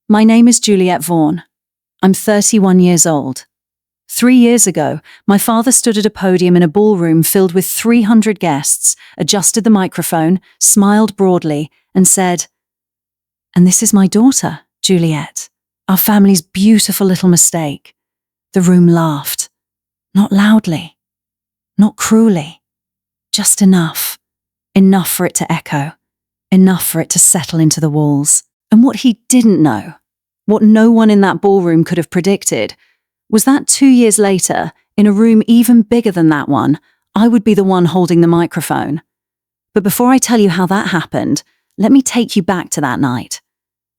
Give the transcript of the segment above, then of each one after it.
My name is Juliet Vaughan. I'm 31 years old. 3 years ago, my father stood at a podium in a ballroom filled with 300 guests, adjusted the microphone, smiled broadly, and said, "And this is my daughter, Juliet, our family's beautiful little mistake." The room laughed. Not loudly, not cruelly, just enough. Enough for it to echo, enough for it to settle into the walls. And what he didn't know, what no one in that ballroom could have predicted, was that 2 years later, in a room even bigger than that one, I would be the one holding the microphone. But before I tell you how that happened, let me take you back to that night.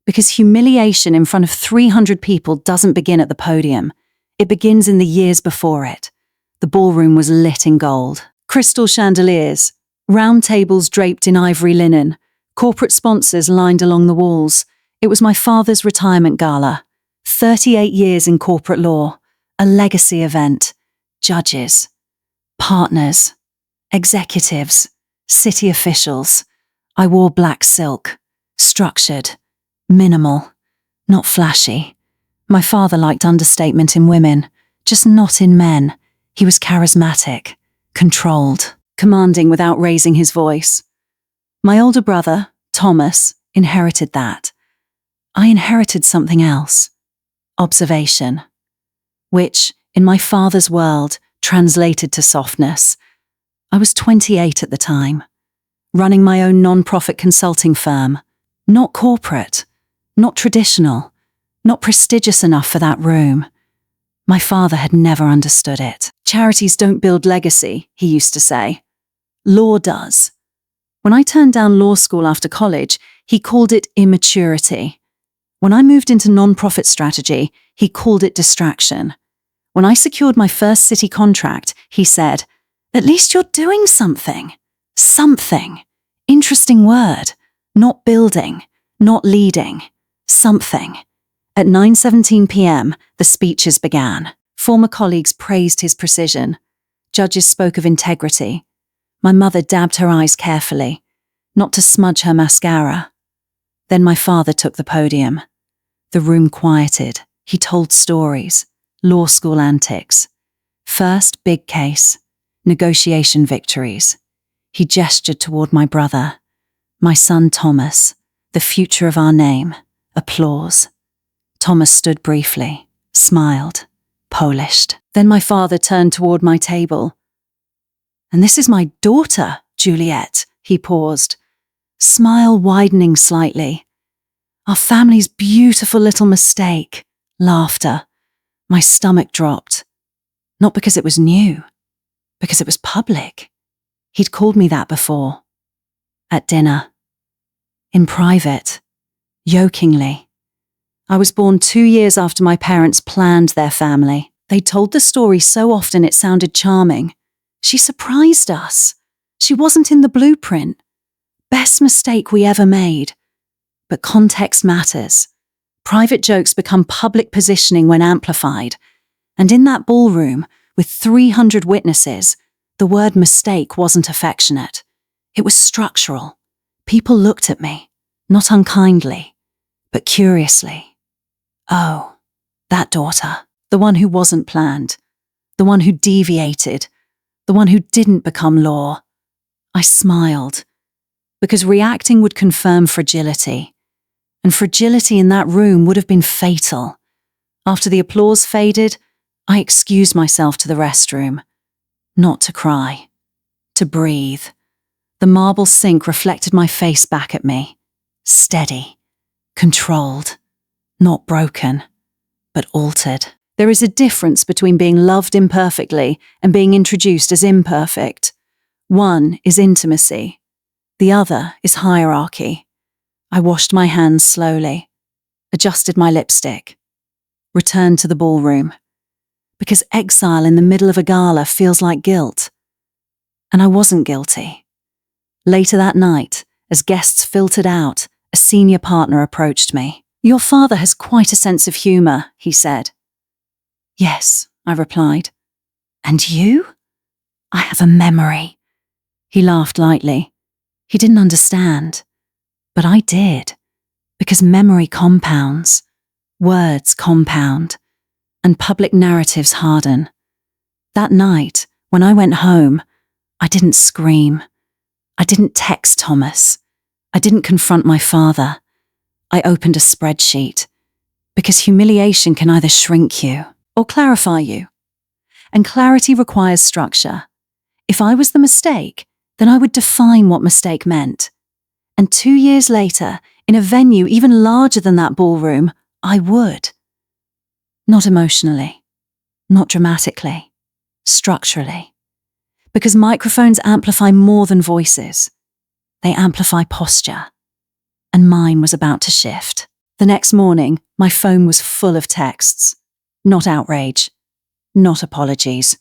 Because humiliation in front of 300 people doesn't begin at the podium. It begins in the years before it. The ballroom was lit in gold. Crystal chandeliers, round tables draped in ivory linen, corporate sponsors lined along the walls. It was my father's retirement gala. 38 years in corporate law, a legacy event. Judges, partners, executives, city officials. I wore black silk, structured, minimal, not flashy. My father liked understatement in women, just not in men. He was charismatic, controlled, commanding without raising his voice. My older brother, Thomas, inherited that. I inherited something else. Observation, which, in my father's world, translated to softness. I was 28 at the time, running my own non-profit consulting firm, not corporate, not traditional, not prestigious enough for that room. My father had never understood it. Charities don't build legacy, he used to say. Law does. When I turned down law school after college, he called it immaturity. When I moved into non-profit strategy, he called it distraction. When I secured my first city contract, he said, "At least you're doing something. Something. Interesting word. Not building, not leading. Something." At 9:17 p.m., the speeches began. Former colleagues praised his precision. Judges spoke of integrity. My mother dabbed her eyes carefully, not to smudge her mascara. Then my father took the podium. The room quieted. He told stories, law school antics. First, big case, negotiation victories. He gestured toward my brother, my son Thomas, the future of our name. Applause. Thomas stood briefly, smiled, polished. Then my father turned toward my table. "And this is my daughter, Juliet," he paused, smile widening slightly. "Our family's beautiful little mistake." Laughter. My stomach dropped. Not because it was new, because it was public. He'd called me that before. At dinner. In private. Jokingly. I was born 2 years after my parents planned their family. They told the story so often it sounded charming. She surprised us. She wasn't in the blueprint. Best mistake we ever made. But context matters. Private jokes become public positioning when amplified. And in that ballroom, with 300 witnesses, the word mistake wasn't affectionate. It was structural. People looked at me, not unkindly, but curiously. Oh, that daughter, the one who wasn't planned, the one who deviated, the one who didn't become law. I smiled, because reacting would confirm fragility. And fragility in that room would have been fatal. After the applause faded, I excused myself to the restroom. Not to cry, to breathe. The marble sink reflected my face back at me. Steady, controlled, not broken, but altered. There is a difference between being loved imperfectly and being introduced as imperfect. One is intimacy. The other is hierarchy. I washed my hands slowly, adjusted my lipstick, returned to the ballroom. Because exile in the middle of a gala feels like guilt. And I wasn't guilty. Later that night, as guests filtered out, a senior partner approached me. "Your father has quite a sense of humour," he said. "Yes," I replied. "And you?" "I have a memory." He laughed lightly. He didn't understand. But I did, because memory compounds. Words compound, and public narratives harden. That night, when I went home, I didn't scream. I didn't text Thomas. I didn't confront my father. I opened a spreadsheet, because humiliation can either shrink you or clarify you. And clarity requires structure. If I was the mistake, then I would define what mistake meant. And 2 years later, in a venue even larger than that ballroom, I would. Not emotionally, not dramatically, structurally. Because microphones amplify more than voices. They amplify posture. And mine was about to shift. The next morning, my phone was full of texts. Not outrage. Not apologies.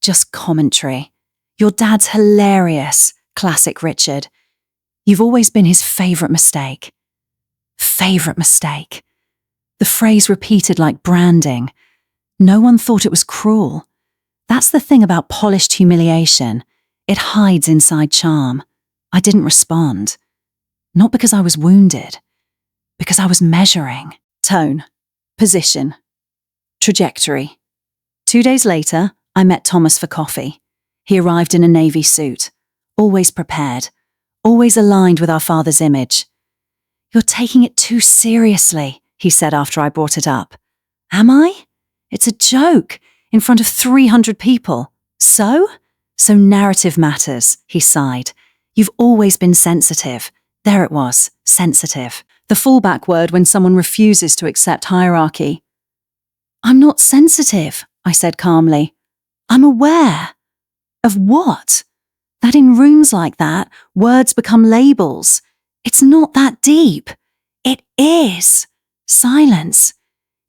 Just commentary. Your dad's hilarious. Classic Richard. You've always been his favourite mistake. Favourite mistake. The phrase repeated like branding. No one thought it was cruel. That's the thing about polished humiliation. It hides inside charm. I didn't respond. Not because I was wounded. Because I was measuring. Tone. Position. Trajectory. 2 days later, I met Thomas for coffee. He arrived in a navy suit. Always prepared. Always aligned with our father's image. "You're taking it too seriously," he said after I brought it up. "Am I? It's a joke, in front of 300 people. So narrative matters," he sighed. "You've always been sensitive." There it was, sensitive. The fallback word when someone refuses to accept hierarchy. "I'm not sensitive," I said calmly. "I'm aware." Of what? That in rooms like that, words become labels. It's not that deep. It is. Silence.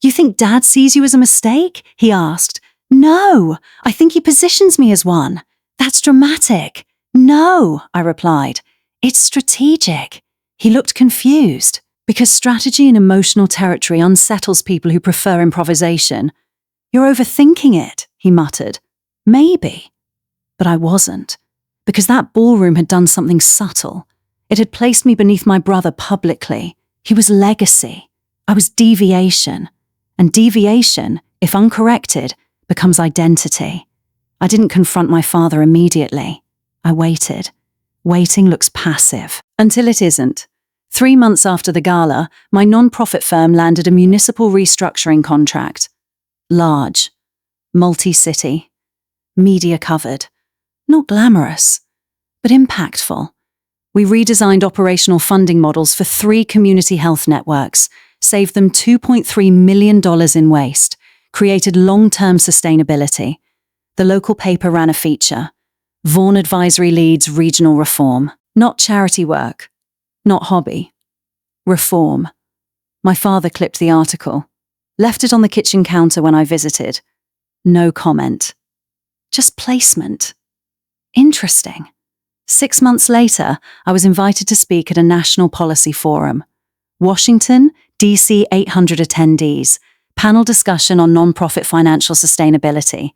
"You think Dad sees you as a mistake?" he asked. "No, I think he positions me as one. That's dramatic." "No," I replied. "It's strategic." He looked confused, because strategy in emotional territory unsettles people who prefer improvisation. "You're overthinking it," he muttered. "Maybe." But I wasn't, because that ballroom had done something subtle. It had placed me beneath my brother publicly. He was legacy. I was deviation. And deviation, if uncorrected, becomes identity. I didn't confront my father immediately. I waited. Waiting looks passive, until it isn't. 3 months after the gala, my non-profit firm landed a municipal restructuring contract. Large. Multi-city. Media covered. Not glamorous, but impactful. We redesigned operational funding models for 3 community health networks, saved them $2.3 million in waste, created long-term sustainability. The local paper ran a feature. Vaughan Advisory leads regional reform. Not charity work. Not hobby. Reform. My father clipped the article. Left it on the kitchen counter when I visited. No comment. Just placement. Interesting. 6 months later, I was invited to speak at a national policy forum. Washington, D.C. 800 attendees. Panel discussion on non-profit financial sustainability.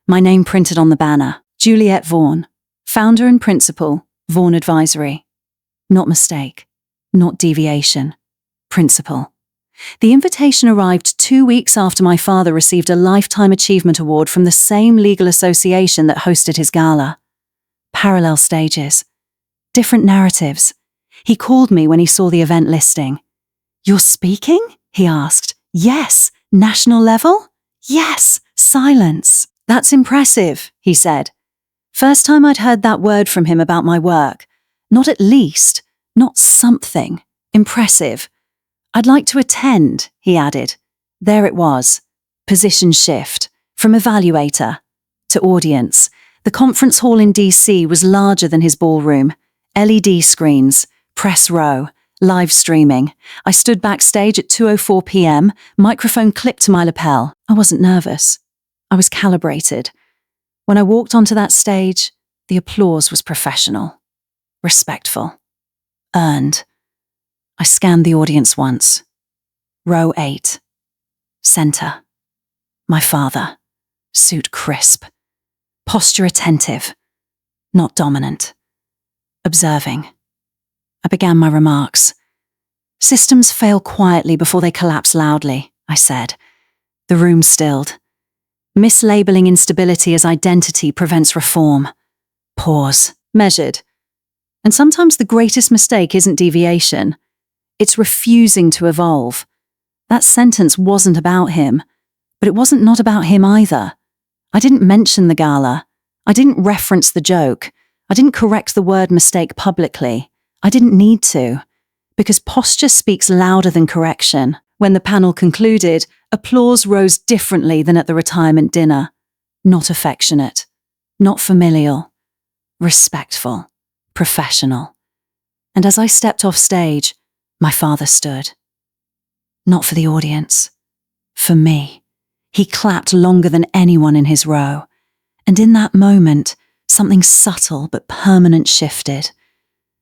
My name printed on the banner. Juliette Vaughan. Founder and principal, Vaughan Advisory. Not mistake. Not deviation. Principle. The invitation arrived 2 weeks after my father received a Lifetime Achievement Award from the same legal association that hosted his gala. Parallel stages. Different narratives. He called me when he saw the event listing. "You're speaking?" he asked. "Yes. National level?" "Yes." Silence. "That's impressive," he said. First time I'd heard that word from him about my work. Not at least. Not something. Impressive. "I'd like to attend," he added. There it was. Position shift. From evaluator to audience. The conference hall in DC was larger than his ballroom. LED screens, press row, live streaming. I stood backstage at 2:04 p.m., microphone clipped to my lapel. I wasn't nervous. I was calibrated. When I walked onto that stage, the applause was professional, respectful, earned. I scanned the audience once. Row 8. Center. My father. Suit crisp. Posture attentive. Not dominant. Observing. I began my remarks. Systems fail quietly before they collapse loudly, I said. The room stilled. Mislabeling instability as identity prevents reform. Pause. Measured. And sometimes the greatest mistake isn't deviation. It's refusing to evolve. That sentence wasn't about him, but it wasn't not about him either. I didn't mention the gala. I didn't reference the joke. I didn't correct the word mistake publicly. I didn't need to, because posture speaks louder than correction. When the panel concluded, applause rose differently than at the retirement dinner. Not affectionate, not familial, respectful, professional. And as I stepped off stage, my father stood. Not for the audience, for me. He clapped longer than anyone in his row. And in that moment, something subtle but permanent shifted.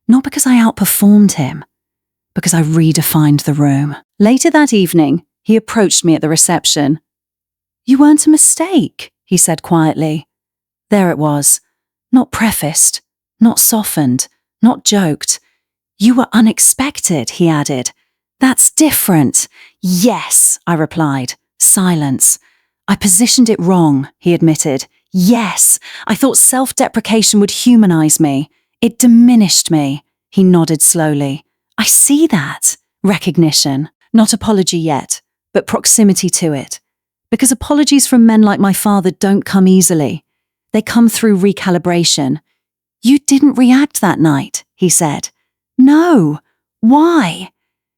Not because I outperformed him, because I redefined the room. Later that evening, he approached me at the reception. "You weren't a mistake," he said quietly. There it was, not prefaced, not softened, not joked. "You were unexpected," he added. "That's different." "Yes," I replied. Silence. "I positioned it wrong," he admitted. "Yes, I thought self-deprecation would humanize me. It diminished me." He nodded slowly. "I see that." Recognition. Not apology yet, but proximity to it. Because apologies from men like my father don't come easily. They come through recalibration. "You didn't react that night," he said. "No. Why?"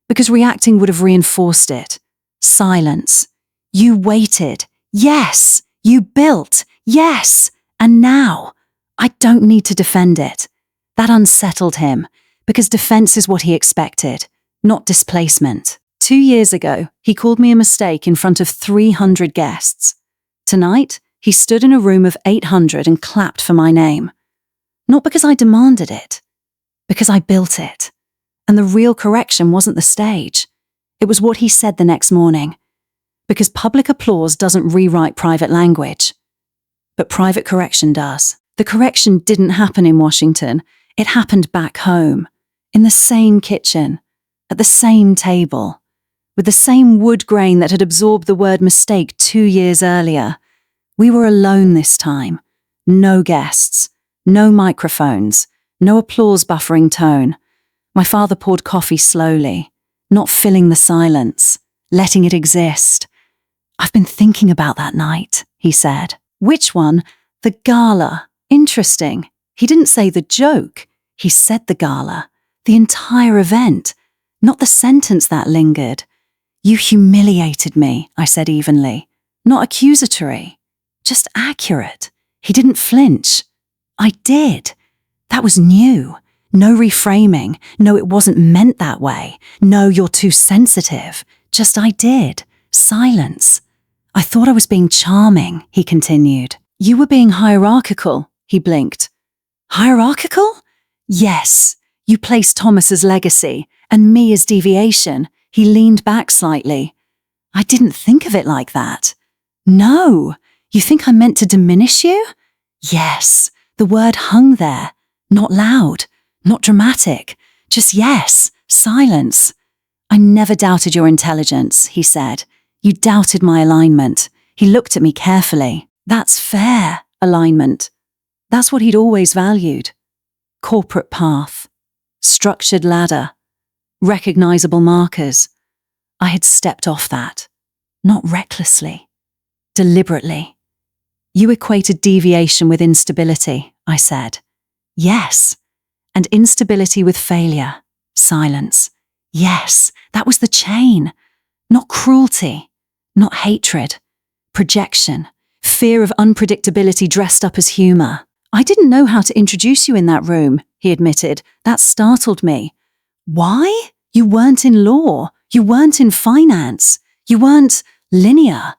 Because reacting would have reinforced it. Silence. "You waited. Yes. You built. Yes. And now, I don't need to defend it." That unsettled him, because defense is what he expected, not displacement. 2 years ago, he called me a mistake in front of 300 guests. Tonight, he stood in a room of 800 and clapped for my name. Not because I demanded it, because I built it. And the real correction wasn't the stage. It was what he said the next morning. Because public applause doesn't rewrite private language. But private correction does. The correction didn't happen in Washington. It happened back home, in the same kitchen, at the same table, with the same wood grain that had absorbed the word mistake 2 years earlier. We were alone this time. No guests, no microphones, no applause buffering tone. My father poured coffee slowly, not filling the silence, letting it exist. "I've been thinking about that night," he said. "Which one?" "The gala." "Interesting." He didn't say the joke. He said the gala. The entire event. Not the sentence that lingered. "You humiliated me," I said evenly. Not accusatory. Just accurate. He didn't flinch. I did. That was new. No reframing. No, it wasn't meant that way. No, you're too sensitive. Just I did. Silence. "I thought I was being charming," he continued. "You were being hierarchical," he blinked. "Hierarchical?" "Yes. You placed Thomas as legacy, and me as deviation." He leaned back slightly. "I didn't think of it like that." "No. You think I meant to diminish you?" "Yes." The word hung there. Not loud. Not dramatic. Just yes. Silence. "I never doubted your intelligence," he said. "You doubted my alignment." He looked at me carefully. "That's fair, alignment." That's what he'd always valued. Corporate path. Structured ladder. Recognizable markers. I had stepped off that. Not recklessly. Deliberately. "You equated deviation with instability," I said. "Yes. And instability with failure." Silence. "Yes, that was the chain. Not cruelty. Not hatred. Projection. Fear of unpredictability dressed up as humor. "I didn't know how to introduce you in that room," he admitted. "That startled me." "Why? You weren't in law. You weren't in finance. You weren't linear."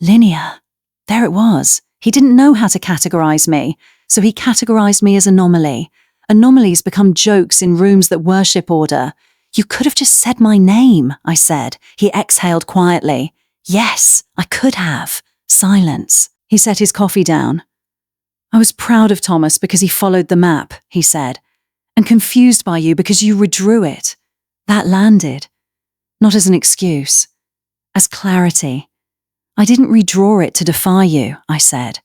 Linear. There it was. He didn't know how to categorize me, so he categorized me as anomaly. Anomalies become jokes in rooms that worship order. "You could have just said my name," I said. He exhaled quietly. "Yes, I could have." Silence. He set his coffee down. "I was proud of Thomas because he followed the map," he said, "and confused by you because you redrew it." That landed. Not as an excuse, as clarity. I didn't redraw it to defy you, I said.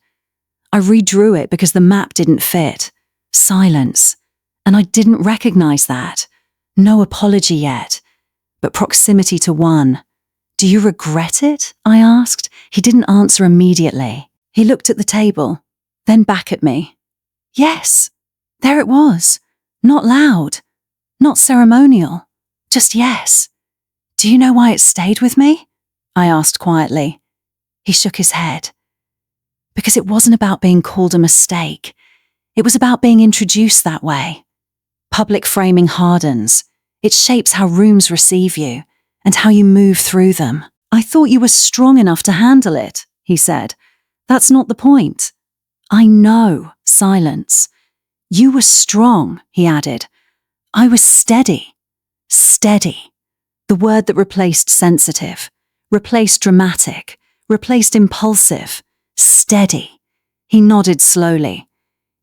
I redrew it because the map didn't fit. Silence. And I didn't recognize that. No apology yet, but proximity to one. Do you regret it? I asked. He didn't answer immediately. He looked at the table, then back at me. Yes, there it was. Not loud, not ceremonial, just yes. Do you know why it stayed with me? I asked quietly. He shook his head. Because it wasn't about being called a mistake. It was about being introduced that way. Public framing hardens. It shapes how rooms receive you and how you move through them. I thought you were strong enough to handle it, he said. That's not the point. I know, silence. You were strong, he added. I was steady. Steady. The word that replaced sensitive, replaced dramatic, replaced impulsive. Steady. He nodded slowly.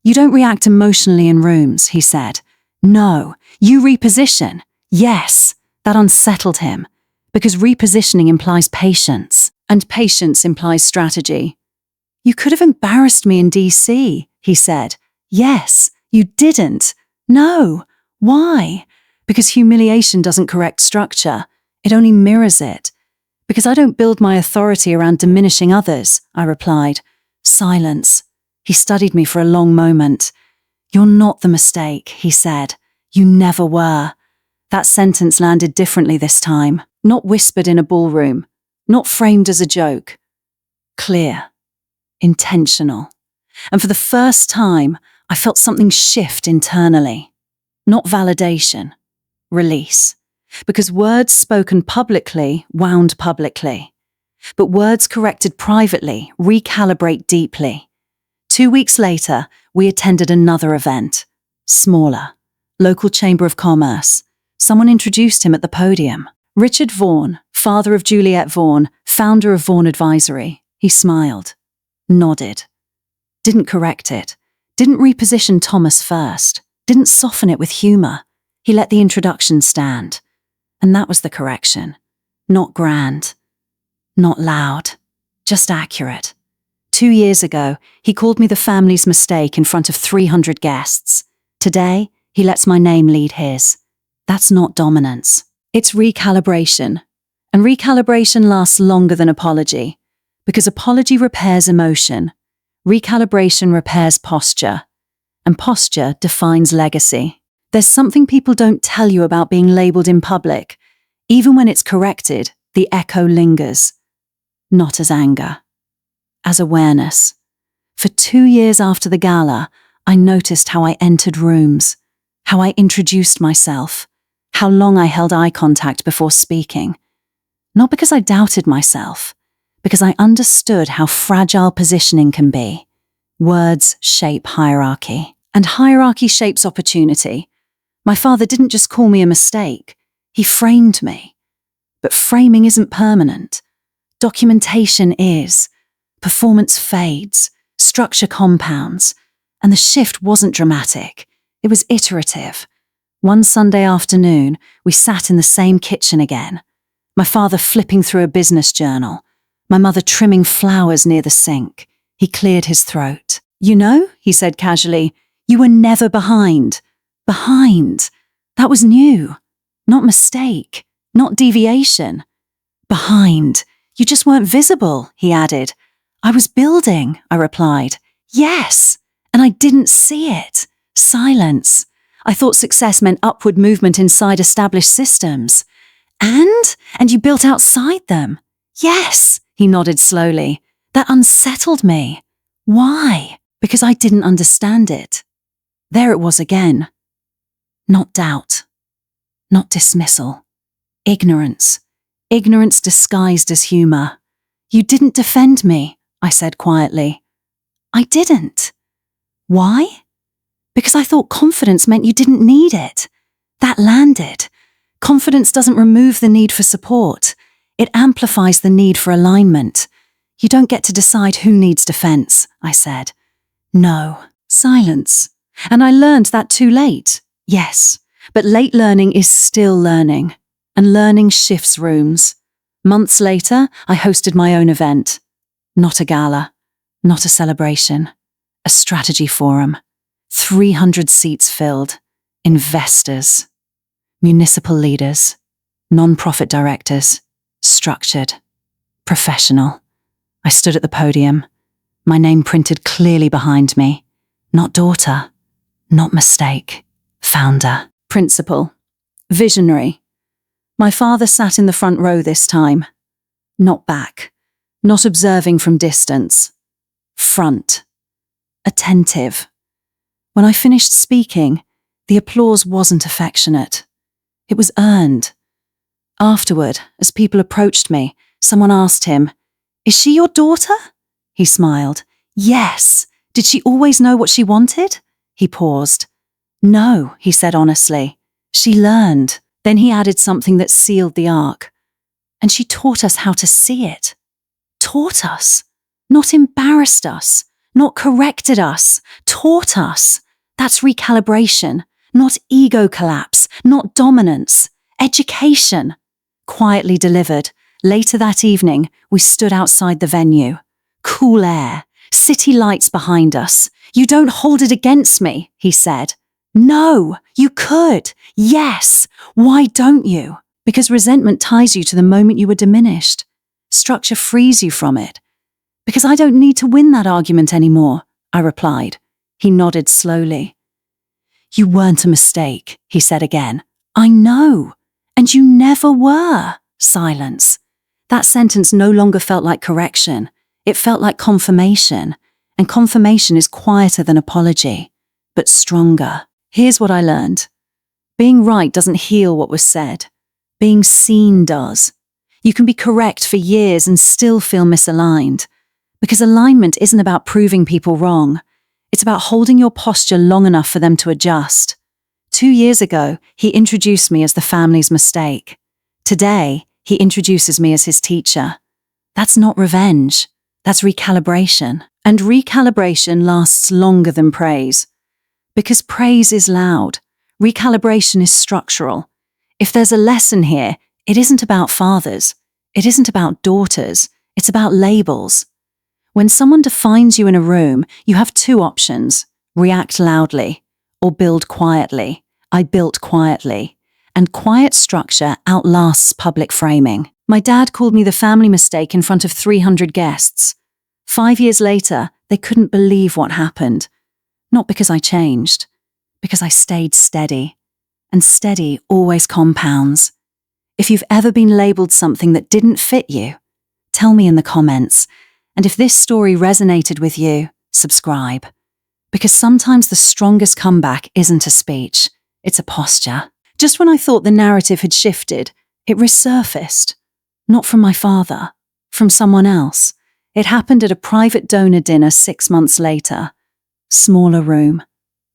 You don't react emotionally in rooms, he said. No, you reposition. Yes, that unsettled him, because repositioning implies patience, and patience implies strategy. You could have embarrassed me in DC, he said. Yes, you didn't. No. Why? Because humiliation doesn't correct structure. It only mirrors it. Because I don't build my authority around diminishing others, I replied. Silence. He studied me for a long moment. You're not the mistake, he said. You never were. That sentence landed differently this time. Not whispered in a ballroom. Not framed as a joke. Clear. Intentional. And for the first time, I felt something shift internally. Not validation. Release. Because words spoken publicly wound publicly. But words corrected privately recalibrate deeply. 2 weeks later, we attended another event. Smaller. Local Chamber of Commerce. Someone introduced him at the podium. Richard Vaughan, father of Juliet Vaughan, founder of Vaughan Advisory. He smiled. Nodded. Didn't correct it. Didn't reposition Thomas first. Didn't soften it with humour. He let the introduction stand. And that was the correction. Not grand. Not loud. Just accurate. 2 years ago, he called me the family's mistake in front of 300 guests. Today, he lets my name lead his. That's not dominance. It's recalibration. And recalibration lasts longer than apology. Because apology repairs emotion. Recalibration repairs posture. And posture defines legacy. There's something people don't tell you about being labelled in public. Even when it's corrected, the echo lingers. Not as anger. As awareness. For 2 years after the gala, I noticed how I entered rooms, how I introduced myself, how long I held eye contact before speaking. Not because I doubted myself, because I understood how fragile positioning can be. Words shape hierarchy, and hierarchy shapes opportunity. My father didn't just call me a mistake, he framed me. But framing isn't permanent. Documentation is. Performance fades, structure compounds, and the shift wasn't dramatic, it was iterative. One Sunday afternoon, we sat in the same kitchen again. My father flipping through a business journal, my mother trimming flowers near the sink. He cleared his throat. You know, he said casually, you were never behind. Behind. That was new. Not mistake. Not deviation. Behind. You just weren't visible, he added. I was building, I replied. Yes. And I didn't see it. Silence. I thought success meant upward movement inside established systems. And you built outside them. Yes, he nodded slowly. That unsettled me. Why? Because I didn't understand it. There it was again. Not doubt. Not dismissal. Ignorance. Ignorance disguised as humour. You didn't defend me, I said quietly. I didn't. Why? Because I thought confidence meant you didn't need it. That landed. Confidence doesn't remove the need for support. It amplifies the need for alignment. You don't get to decide who needs defense, I said. No. Silence. And I learned that too late. Yes. But late learning is still learning. And learning shifts rooms. Months later, I hosted my own event. Not a gala, not a celebration, a strategy forum. 300 seats filled, investors, municipal leaders, non-profit directors, structured, professional. I stood at the podium, my name printed clearly behind me. Not daughter, not mistake, founder, principal, visionary. My father sat in the front row this time. Not back, not observing from distance. Front, attentive. When I finished speaking, the applause wasn't affectionate. It was earned. Afterward, as people approached me, someone asked him, "Is she your daughter?" He smiled. "Yes. Did she always know what she wanted?" He paused. "No," he said honestly. "She learned." Then he added something that sealed the arc. "And she taught us how to see it. Taught us. Not embarrassed us. Not corrected us. Taught us. That's recalibration. Not ego collapse. Not dominance. Education." Quietly delivered. Later that evening, we stood outside the venue. Cool air. City lights behind us. "You don't hold it against me," he said. "No, you could. Yes. Why don't you?" Because resentment ties you to the moment you were diminished. Structure frees you from it. "Because I don't need to win that argument anymore," I replied. He nodded slowly. "You weren't a mistake," he said again. "I know. And you never were." Silence. That sentence no longer felt like correction. It felt like confirmation. And confirmation is quieter than apology, but stronger. Here's what I learned. Being right doesn't heal what was said. Being seen does. You can be correct for years and still feel misaligned. Because alignment isn't about proving people wrong. It's about holding your posture long enough for them to adjust. 2 years ago, he introduced me as the family's mistake. Today, he introduces me as his teacher. That's not revenge. That's recalibration. And recalibration lasts longer than praise. Because praise is loud. Recalibration is structural. If there's a lesson here, it isn't about fathers. It isn't about daughters. It's about labels. When someone defines you in a room, you have 2 options. React loudly or build quietly. I built quietly. And quiet structure outlasts public framing. My dad called me the family mistake in front of 300 guests. 5 years later, they couldn't believe what happened. Not because I changed, because I stayed steady. And steady always compounds. If you've ever been labeled something that didn't fit you, tell me in the comments. And if this story resonated with you, subscribe. Because sometimes the strongest comeback isn't a speech, it's a posture. Just when I thought the narrative had shifted, it resurfaced. Not from my father, from someone else. It happened at a private donor dinner 6 months later. Smaller room,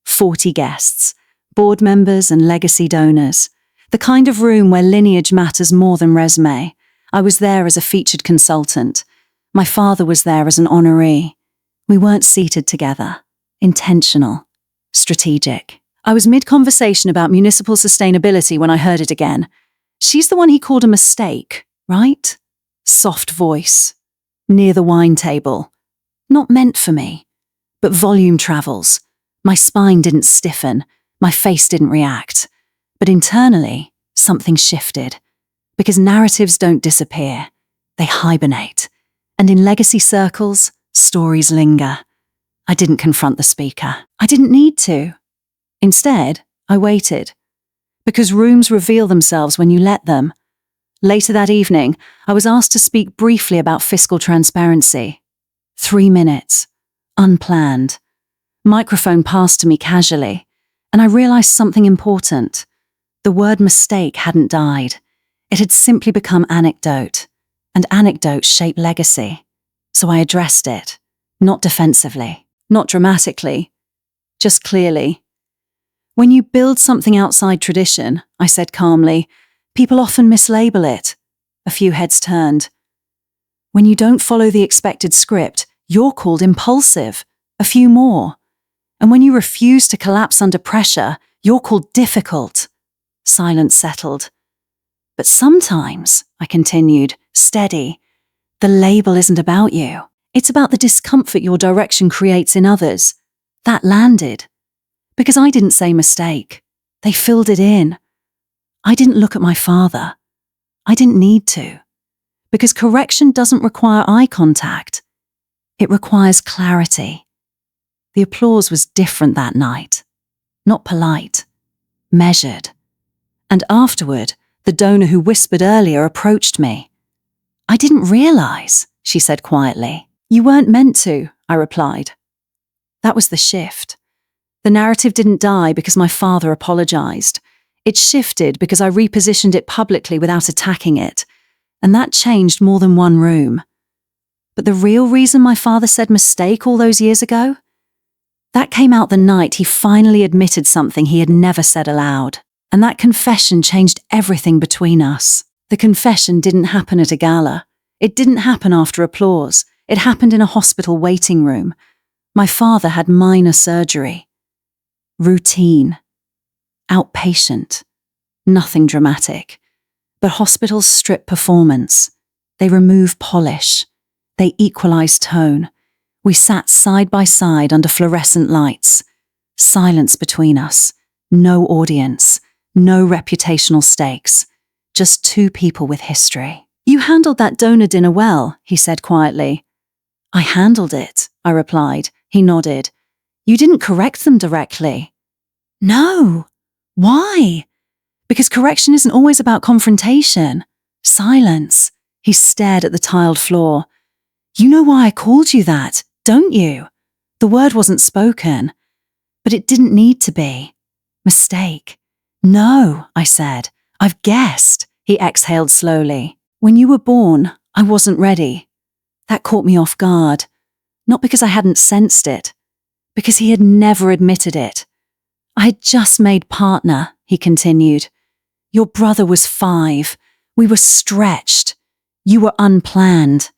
40 guests, board members and legacy donors. The kind of room where lineage matters more than resume. I was there as a featured consultant. My father was there as an honoree. We weren't seated together. Intentional. Strategic. I was mid-conversation about municipal sustainability when I heard it again. "She's the one he called a mistake, right?" Soft voice. Near the wine table. Not meant for me. But volume travels. My spine didn't stiffen. My face didn't react. But internally, something shifted. Because narratives don't disappear. They hibernate. And in legacy circles, stories linger. I didn't confront the speaker. I didn't need to. Instead, I waited. Because rooms reveal themselves when you let them. Later that evening, I was asked to speak briefly about fiscal transparency. 3 minutes. Unplanned. Microphone passed to me casually, and I realized something important. The word mistake hadn't died. It had simply become anecdote, and anecdotes shape legacy. So I addressed it, not defensively, not dramatically, just clearly. "When you build something outside tradition," I said calmly, "people often mislabel it." A few heads turned. "When you don't follow the expected script, you're called impulsive." A few more. "And when you refuse to collapse under pressure, you're called difficult." Silence settled. "But sometimes," I continued, steady. The label isn't about you. It's about the discomfort your direction creates in others. That landed. Because I didn't say mistake. They filled it in. I didn't look at my father. I didn't need to. Because correction doesn't require eye contact. It requires clarity. The applause was different that night. Not polite. Measured. And afterward, the donor who whispered earlier approached me. I didn't realize, she said quietly. You weren't meant to, I replied. That was the shift. The narrative didn't die because my father apologized. It shifted because I repositioned it publicly without attacking it, and that changed more than one room. But the real reason my father said mistake all those years ago? That came out the night he finally admitted something he had never said aloud, and that confession changed everything between us. The confession didn't happen at a gala. It didn't happen after applause. It happened in a hospital waiting room. My father had minor surgery. Routine. Outpatient. Nothing dramatic. But hospitals strip performance. They remove polish. They equalize tone. We sat side by side under fluorescent lights. Silence between us. No audience. No reputational stakes. Just two people with history. You handled that donor dinner well, he said quietly. I handled it, I replied. He nodded. You didn't correct them directly. No. Why? Because correction isn't always about confrontation. Silence. He stared at the tiled floor. You know why I called you that, don't you? The word wasn't spoken. But it didn't need to be. Mistake. No, I said. I've guessed. He exhaled slowly. When you were born, I wasn't ready. That caught me off guard. Not because I hadn't sensed it. Because he had never admitted it. I had just made partner, he continued. Your brother was 5. We were stretched. You were unplanned.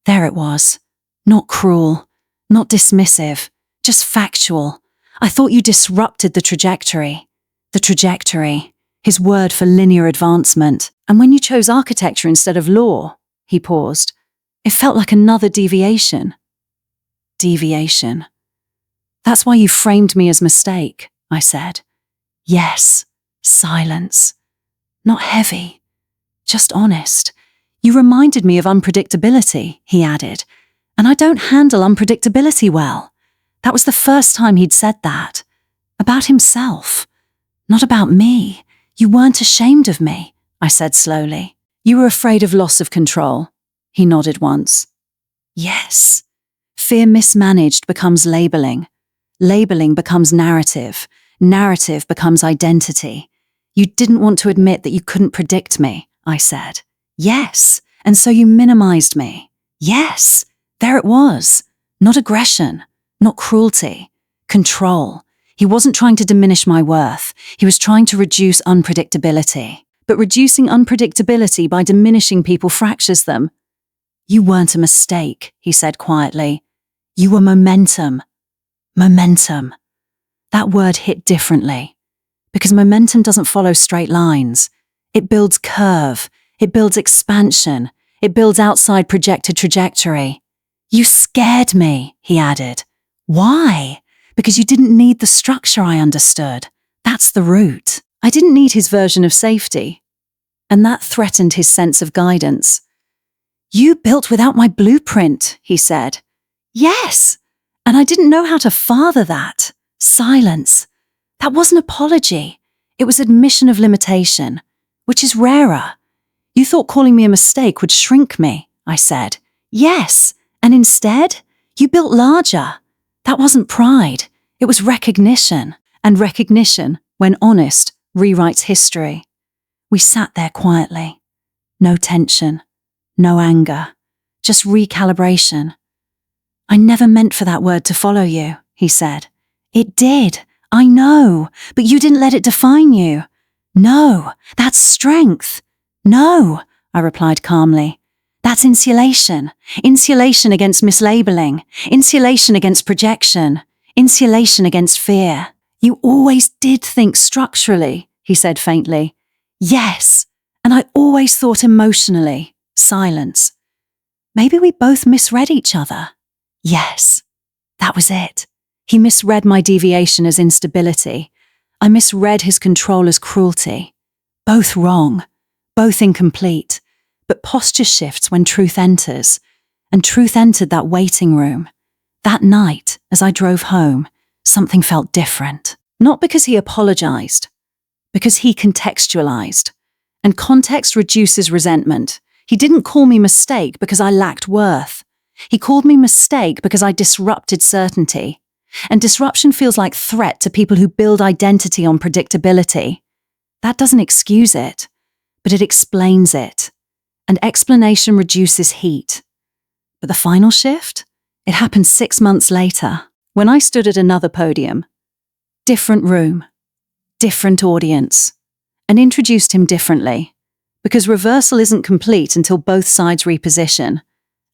There it was. Not cruel. Not dismissive. Just factual. I thought you disrupted the trajectory. The trajectory. His word for linear advancement. And when you chose architecture instead of law, he paused. It felt like another deviation. Deviation. That's why you framed me as mistake, I said. Yes. Silence. Not heavy. Just honest. You reminded me of unpredictability, he added. And I don't handle unpredictability well. That was the first time he'd said that. About himself. Not about me. You weren't ashamed of me, I said slowly. You were afraid of loss of control. He nodded once. Yes. Fear mismanaged becomes labeling. Labeling becomes narrative. Narrative becomes identity. You didn't want to admit that you couldn't predict me, I said. Yes. And so you minimized me. Yes. There it was. Not aggression. Not cruelty. Control. He wasn't trying to diminish my worth. He was trying to reduce unpredictability. But reducing unpredictability by diminishing people fractures them. You weren't a mistake, he said quietly. You were momentum. Momentum. That word hit differently. Because momentum doesn't follow straight lines. It builds curve. It builds expansion. It builds outside projected trajectory. You scared me, he added. Why? Because you didn't need the structure I understood. That's the root. I didn't need his version of safety. And that threatened his sense of guidance. You built without my blueprint, he said. Yes. And I didn't know how to father that. Silence. That wasn't apology. It was admission of limitation, which is rarer. You thought calling me a mistake would shrink me, I said. Yes. And instead, you built larger. That wasn't pride. It was recognition. And recognition, when honest, rewrites history. We sat there quietly. No tension. No anger. Just recalibration. I never meant for that word to follow you, he said. It did. I know. But you didn't let it define you. No. That's strength. No, I replied calmly. That's insulation. Insulation against mislabeling. Insulation against projection. Insulation against fear. You always did think structurally, he said faintly. Yes. And I always thought emotionally, silence. Maybe we both misread each other. Yes, that was it. He misread my deviation as instability. I misread his control as cruelty. Both wrong, both incomplete, but posture shifts when truth enters. And truth entered that waiting room. That night, as I drove home, something felt different. Not because he apologized, because he contextualized. And context reduces resentment. He didn't call me mistake because I lacked worth. He called me mistake because I disrupted certainty. And disruption feels like threat to people who build identity on predictability. That doesn't excuse it, but it explains it. And explanation reduces heat. But the final shift? It happened 6 months later, when I stood at another podium. Different room, different audience, and introduced him differently. Because reversal isn't complete until both sides reposition.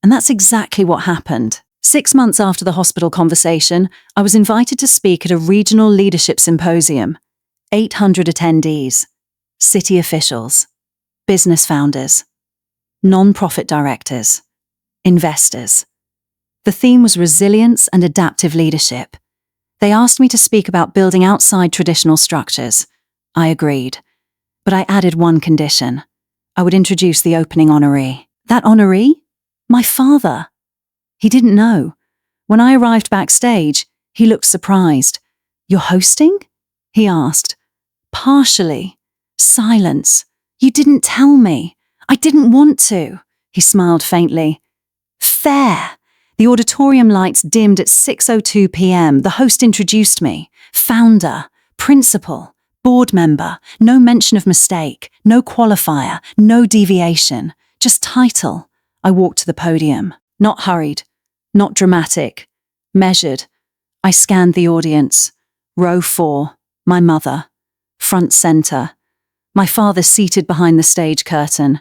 And that's exactly what happened. 6 months after the hospital conversation, I was invited to speak at a regional leadership symposium. 800 attendees, city officials, business founders, non-profit directors, investors. The theme was resilience and adaptive leadership. They asked me to speak about building outside traditional structures. I agreed. But I added one condition. I would introduce the opening honoree. That honoree? My father. He didn't know. When I arrived backstage, he looked surprised. You're hosting? He asked. Partially. Silence. You didn't tell me. I didn't want to. He smiled faintly. Fair. The auditorium lights dimmed at 6:02 p.m. The host introduced me. Founder, principal, board member. No mention of mistake, no qualifier, no deviation. Just title. I walked to the podium. Not hurried, not dramatic. Measured. I scanned the audience. Row 4. My mother. Front center. My father seated behind the stage curtain,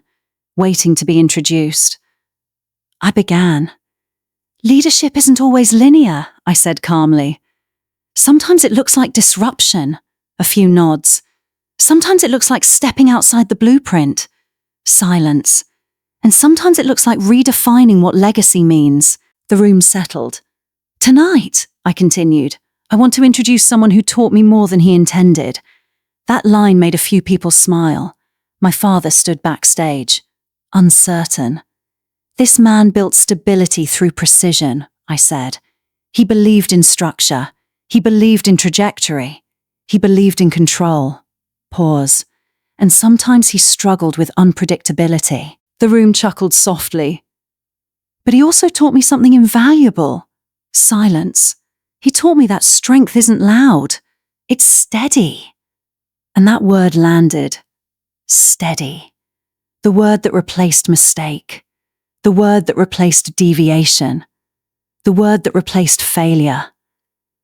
waiting to be introduced. I began. Leadership isn't always linear, I said calmly. Sometimes it looks like disruption. A few nods. Sometimes it looks like stepping outside the blueprint. Silence. And sometimes it looks like redefining what legacy means. The room settled. Tonight, I continued, I want to introduce someone who taught me more than he intended. That line made a few people smile. My father stood backstage, uncertain. This man built stability through precision, I said. He believed in structure. He believed in trajectory. He believed in control. Pause. And sometimes he struggled with unpredictability. The room chuckled softly. But he also taught me something invaluable. Silence. He taught me that strength isn't loud. It's steady. And that word landed. Steady. The word that replaced mistake. The word that replaced deviation. The word that replaced failure.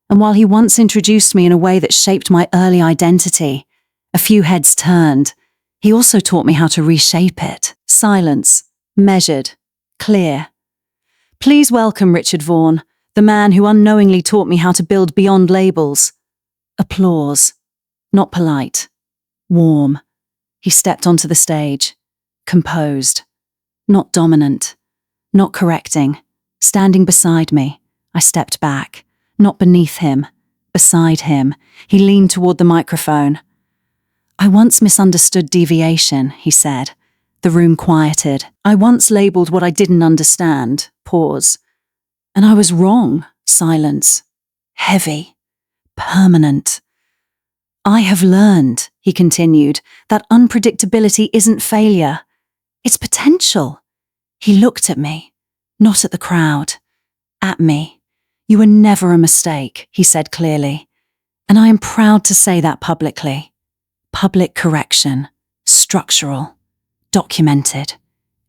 And while he once introduced me in a way that shaped my early identity, a few heads turned, he also taught me how to reshape it. Silence. Measured. Clear. Please welcome Richard Vaughan, the man who unknowingly taught me how to build beyond labels. Applause. Not polite. Warm. He stepped onto the stage. Composed. Not dominant. Not correcting. Standing beside me. I stepped back. Not beneath him. Beside him. He leaned toward the microphone. I once misunderstood deviation, he said. The room quieted. I once labeled what I didn't understand. Pause. And I was wrong. Silence. Heavy. Permanent. I have learned, he continued, that unpredictability isn't failure. It's potential. He looked at me, not at the crowd. At me. You were never a mistake, he said clearly. And I am proud to say that publicly. Public correction. Structural. Documented.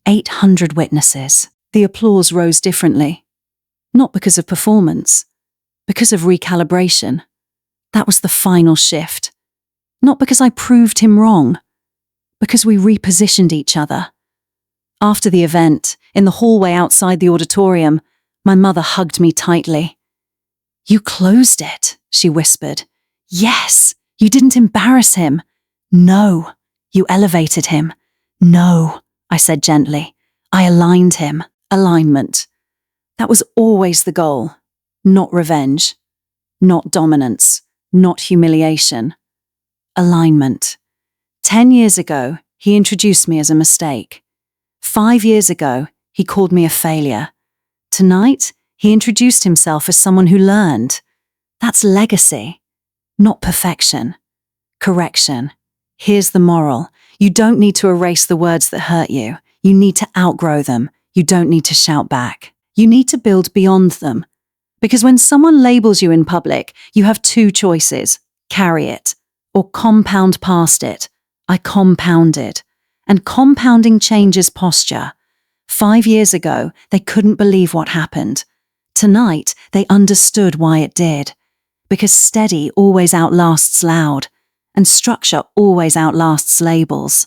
800 witnesses. The applause rose differently. Not because of performance. Because of recalibration. That was the final shift. Not because I proved him wrong. Because we repositioned each other. After the event, in the hallway outside the auditorium, my mother hugged me tightly. You closed it, she whispered. Yes, you didn't embarrass him. No, you elevated him. No, I said gently. I aligned him. Alignment. That was always the goal. Not revenge. Not dominance. Not humiliation. Alignment. 10 years ago, he introduced me as a mistake. 5 years ago, he called me a failure. Tonight, he introduced himself as someone who learned. That's legacy. Not perfection. Correction. Here's the moral. You don't need to erase the words that hurt you. You need to outgrow them. You don't need to shout back. You need to build beyond them. Because when someone labels you in public, you have two choices. Carry it, or compound past it. I compounded. And compounding changes posture. 5 years ago, they couldn't believe what happened. Tonight, they understood why it did. Because steady always outlasts loud, and structure always outlasts labels.